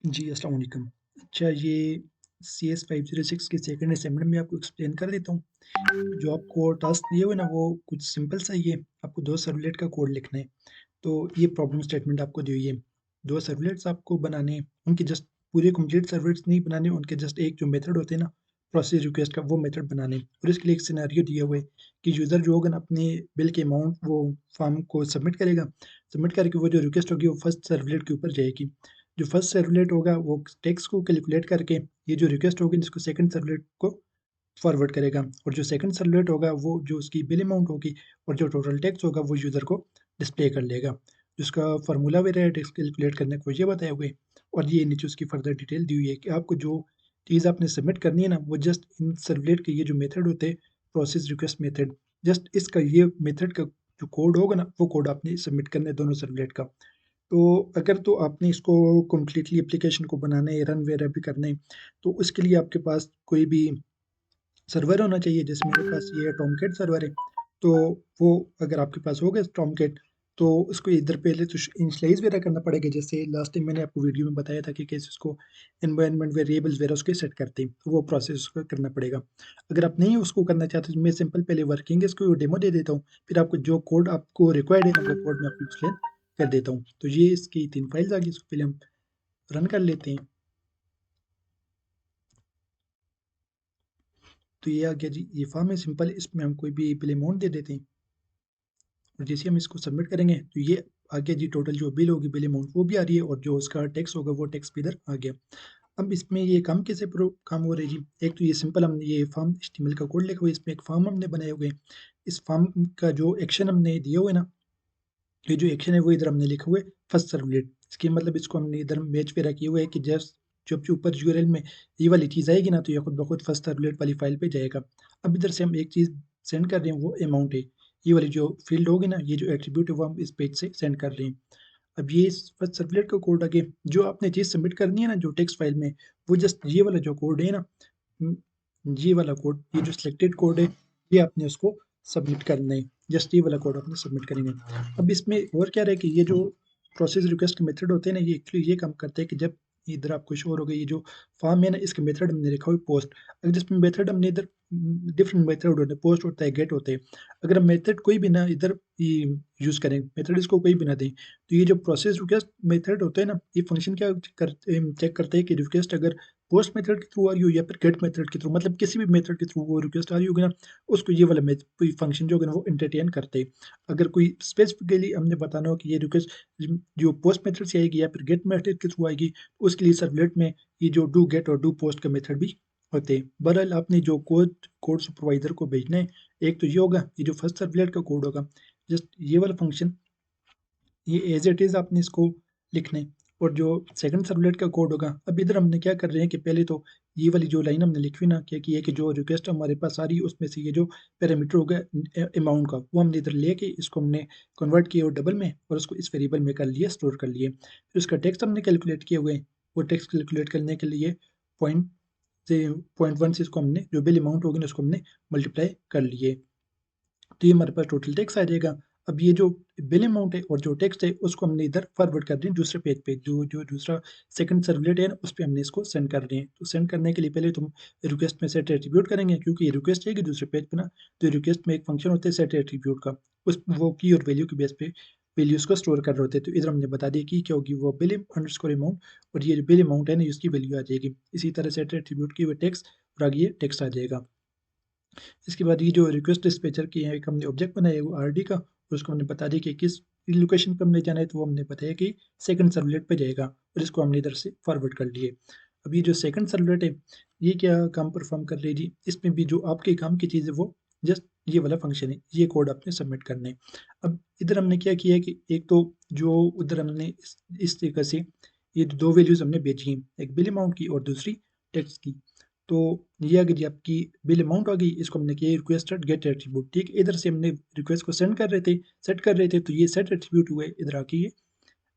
जी, अस्सलाम वालेकुम। अच्छा ये CS 506 के सेकंड असाइनमेंट में आपको एक्सप्लेन कर देता हूँ। जो आपको टास्क दिए हुए ना वो कुछ सिंपल सा ही है, आपको 2 सर्वलेट का कोड लिखना है। तो ये प्रॉब्लम स्टेटमेंट आपको दी हुई है। 2 सर्वलेट्स आपको बनाने हैं, उनके जस्ट पूरे कंप्लीट सर्वलेट्स नहीं बनाने, उनके जस्ट एक जो मेथड होते हैं ना प्रोसेस रिक्वेस्ट का वो मेथड बनाने हैं। और इसके लिए एक सिनेरियो दिया हुआ है कि यूज़र जो होगा ना अपने बिल के अमाउंट वो फॉर्म को सबमिट करेगा। सबमिट करके वो जो रिक्वेस्ट होगी वो फर्स्ट सर्वलेट के ऊपर जाएगी। जो फर्स्ट सर्वलेट होगा वो टेक्स्ट को कैलकुलेट करके ये जो रिक्वेस्ट होगी जिसको सेकंड सर्वलेट को फॉरवर्ड करेगा और जो सेकंड सर्वलेट होगा वो जो उसकी बिल अमाउंट होगी और जो टोटल टैक्स होगा वो यूज़र को डिस्प्ले कर लेगा। जिसका फार्मूला भी है टैक्स कैलकुलेट करने को ये बताया हुआ है और ये नीचे उसकी फर्दर डिटेल दी हुई है कि आपको जो चीज़ आपने सबमिट करनी है ना वो जस्ट इन सर्वलेट के ये जो मेथड होते हैं प्रोसेस रिक्वेस्ट मेथड, जस्ट इसका ये मेथड का जो कोड होगा ना वो कोड आपने सबमिट करना है दोनों सर्वलेट का। तो अगर तो आपने इसको कंप्लीटली एप्लीकेशन को बनाना है, रन वगैरह भी करना है, तो उसके लिए आपके पास कोई भी सर्वर होना चाहिए। जैसे मेरे पास ये टॉमकैट सर्वर है, तो वो अगर आपके पास होगा टॉमकैट तो उसको इधर पहले तो इनिशियलाइज़ वगैरह करना पड़ेगा। जैसे लास्ट टाइम मैंने आपको वीडियो में बताया था कि कैसे उसको एनवायरनमेंट वेरिएबल्स वगैरह उसके सेट करते हैं, तो वो प्रोसेस उसको करना पड़ेगा। अगर आप नहीं उसको करना चाहते तो मैं सिंपल पहले वर्किंग इसको डेमो दे देता हूँ, फिर आपको जो कोड आपको रिक्वायर्ड है ना वो कोड मैं आपको एक्सप्लेन कर देता हूँ। तो ये इसकी 3 फाइल्स आ गई, इसको पहले हम रन कर लेते हैं। तो ये आ गया जी, ये फॉर्म है सिंपल, इसमें हम कोई भी पहले अमाउंट दे देते हैं और जैसे हम इसको सबमिट करेंगे तो ये आ गया जी, टोटल जो बिल होगी बिल अमाउंट वो भी आ रही है और जो उसका टैक्स होगा वो टैक्स भी इधर आ गया। अब इसमें ये काम कैसे काम हो रहा है जी, एक तो ये सिंपल हमने ये फॉर्म एचटीएमएल का कोड लिखा हुआ है, इसमें एक फॉर्म हमने बनाए हुए हैं। इस फॉर्म का जो एक्शन हमने दिए हुए ना, ये जो एक्शन है वो इधर हमने लिखा हुआ है फर्स्ट सर्वलेट। इसके मतलब इसको हमने इधर मैच पे रखे हुए है कि जस्ट जब जो ऊपर यूआरएल में ये वाली चीज़ आएगी ना तो ये खुद ब खुद फर्स्ट सर्वलेट वाली फाइल पे जाएगा। अब इधर से हम एक चीज़ सेंड कर रहे हैं वो अमाउंट है। ये वाली जो फील्ड होगी ना, ये जो एट्रीब्यूट है वो हम इस पेज से सेंड कर रहे हैं। अब ये इस फर्स्ट सर्वलेट का कोड आगे जो आपने चीज़ सबमिट करनी है ना जो टेक्स्ट फाइल में, वो जस्ट ये वाला जो कोड है ना, उम, ये वाला कोड, ये जो सिलेक्टेड कोड है, ये आपने उसको सबमिट करना है। जस्ट ये वाला कोड आपने सबमिट करेंगे। अब इसमें और क्या रहे कि ये जो प्रोसेस रिक्वेस्ट के मेथड होते हैं ना, ये एक्चुअली ये काम करते हैं कि जब इधर आपको शो होगा ये जो फॉर्म है ना, इसके मेथड हमने लिखा हुआ है पोस्ट। अगर जिसमें मेथड हमने इधर डिफरेंट मेथड होते हैं, पोस्ट होता है, गेट होते हैं। अगर हम मेथड कोई भी ना इधर ये यूज़ करें, मेथड इसको कोई भी ना दें, तो ये जो प्रोसेस रिक्वेस्ट मेथड होते हैं ना, ये फंक्शन क्या चेक करते हैं कि रिक्वेस्ट अगर पोस्ट मेथड के थ्रू आ रही हो या फिर गेट मेथड के थ्रू, मतलब किसी भी मेथड के थ्रू वो रिक्वेस्ट आ रही होगी ना, उसको ये वाला फंक्शन जो होगा ना वो एंटरटेन करते हैं। अगर कोई स्पेसिफिकली हमने बताना हो कि ये रिक्वेस्ट जो पोस्ट मेथड से आएगी या फिर गेट मेथड के थ्रू आएगी, तो उसके लिए सर्वलेट में ये जो डू गेट और डू पोस्ट का मेथड भी होते हैं। बहरहाल आपने जो कोड कोड सुपरवाइजर को भेजना है, एक तो ये होगा, ये जो फर्स्ट सर्वलेट का कोड होगा, जस्ट ये वाला फंक्शन ये एज़ इट इज़ आपने इसको लिखना है और जो सेकंड सर्वलेट का कोड होगा, अब इधर हमने क्या कर रहे हैं कि पहले तो ये वाली जो लाइन हमने लिखी हुई ना, क्या की है कि जो रिक्वेस्ट हमारे पास आ रही है उसमें से ये जो पैरामीटर होगा अमाउंट का, वो हमने इधर लेके इसको हमने कन्वर्ट किया और डबल में और उसको इस वेरिएबल में कर लिया, स्टोर कर लिए। फिर उसका टेक्स्ट हमने कैलकुलेट किए हुए हैं, वो टेक्स्ट कैलकुलेट करने के लिए पॉइंट से पॉइंट 1 से इसको हमने जो बिल अमाउंट होगी ना उसको हमने मल्टीप्लाई कर लिए। तो ये हमारे पास टोटल टेक्स्ट आ जाएगा। अब ये जो बिल अमाउंट है और जो टेक्स्ट है उसको हमने इधर फॉरवर्ड कर दें दूसरे पेज पे, जो जो दूसरा सेकंड सर्वलेट है ना उस पे हमने इसको सेंड कर दिए। तो सेंड करने के लिए पहले तुम रिक्वेस्ट में सेट एट्रीब्यूट करेंगे क्योंकि ये रिक्वेस्ट जाएगी दूसरे पेज पे ना, तो रिक्वेस्ट में एक फंक्शन होता है सेट एट्रीब्यूट का, उस वो की और वैल्यू के बेस पे वैल्यूज़ को स्टोर कर रहे होते हैं। तो इधर हमने बता दिया कि क्या होगी, वो बिल अंडरस्कोर अमाउंट और ये जो बिल अमाउंट है ना उसकी वैल्यू आ जाएगी। इसी तरह सेट एट्रीब्यूट की वो टेक्स्ट और आगे ये टेक्स्ट आ जाएगा। इसके बाद ये जो रिक्वेस्ट डिस्पैचर की है एक हमने ऑब्जेक्ट बनाया है वो आरडी का, और उसको हमने बता दिया कि किस लोकेशन पे हमने जाना है, तो वो हमने बताया कि सेकंड सर्वलेट पे जाएगा और इसको हमने इधर से फॉरवर्ड कर लिए। अब ये जो सेकंड सर्वलेट है, ये क्या काम परफॉर्म कर रही है जी, इसमें भी जो आपके काम की चीज़ है वो जस्ट ये वाला फंक्शन है, ये कोड आपने सबमिट करना है। अब इधर हमने क्या किया है कि एक तो जो उधर हमने इस तरीके से ये 2 वैल्यूज़ हमने भेजी हैं, एक बिल अमाउंट की और दूसरी टेक्स्ट की। तो ये आ गई जी आपकी बिल अमाउंट आ गई, इसको हमने किया रिक्वेस्टेड गेट एट्रीब्यूट, ठीक है? इधर से हमने रिक्वेस्ट को सेंड कर रहे थे, सेट कर रहे थे, तो ये सेट एट्रीब्यूट हुए, इधर आके ये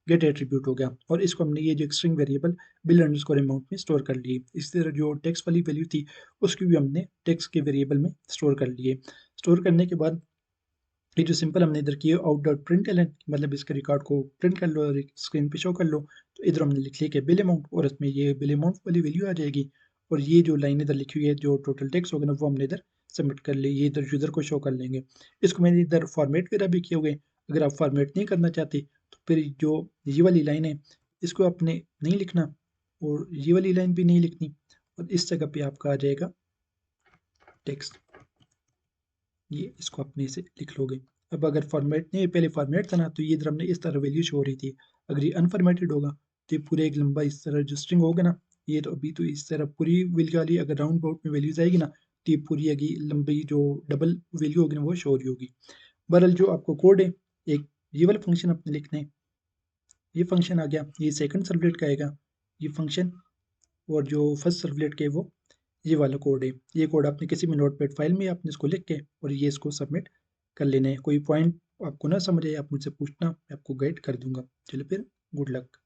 गेट एट्रीब्यूट हो गया और इसको हमने ये जो string variable bill underscore amount में स्टोर कर लिए। इसी तरह जो टेक्स्ट वाली वैल्यू थी, उसकी भी हमने टेक्स्ट के वेरिएबल में स्टोर कर लिए। स्टोर करने के बाद ये जो सिंपल हमने इधर किया आउट डॉट प्रिंट एलन, मतलब इसके रिकॉर्ड को प्रिंट कर लो और स्क्रीन पे शो कर लो। तो इधर हमने लिख लिया कि बिल अमाउंट, और इसमें ये बिल अमाउंट वाली वैल्यू आ जाएगी। और ये जो लाइन इधर लिखी हुई है जो टोटल टेक्स्ट होगा ना, वो हमने इधर सबमिट कर ली, ये इधर यूज़र को शो कर लेंगे। इसको मैंने इधर फॉर्मेट वगैरह भी किए हुए हैं। अगर आप फॉर्मेट नहीं करना चाहते तो फिर जो ये वाली लाइन है इसको आपने नहीं लिखना, और ये वाली लाइन भी नहीं लिखनी, और इस जगह पे आपका आ जाएगा टेक्स्ट, ये इसको अपने से लिख लोगे। अब अगर फॉर्मेट नहीं, पहले फॉर्मेट था ना, तो ये इधर हमने इस तरह वैल्यू शो हो रही थी। अगर ये अनफॉर्मेटेड होगा तो ये पूरे एक लंबा इस तरह जो स्ट्रिंग होगा ना, ये तो अभी तो इस तरह पूरी वैल्यू वाली, अगर राउंड अबाउट में वैल्यूज आएगी ना, तो ये पूरी आगे लंबी जो डबल वैल्यू होगी ना वो शो हो रही होगी। बहरहाल जो आपको कोड है, एक ये वाला फंक्शन अपने लिखना है, ये फंक्शन आ गया, ये सेकंड सर्वलेट का आएगा ये फंक्शन, और जो फर्स्ट सर्वलेट के वो ये वाला कोड है। ये कोड आपने किसी भी नोटपैड फाइल में आपने इसको लिख के और ये इसको सबमिट कर लेना है। कोई पॉइंट आपको ना समझ आए आप मुझसे पूछना, मैं आपको गाइड कर दूंगा। चलो फिर, गुड लक।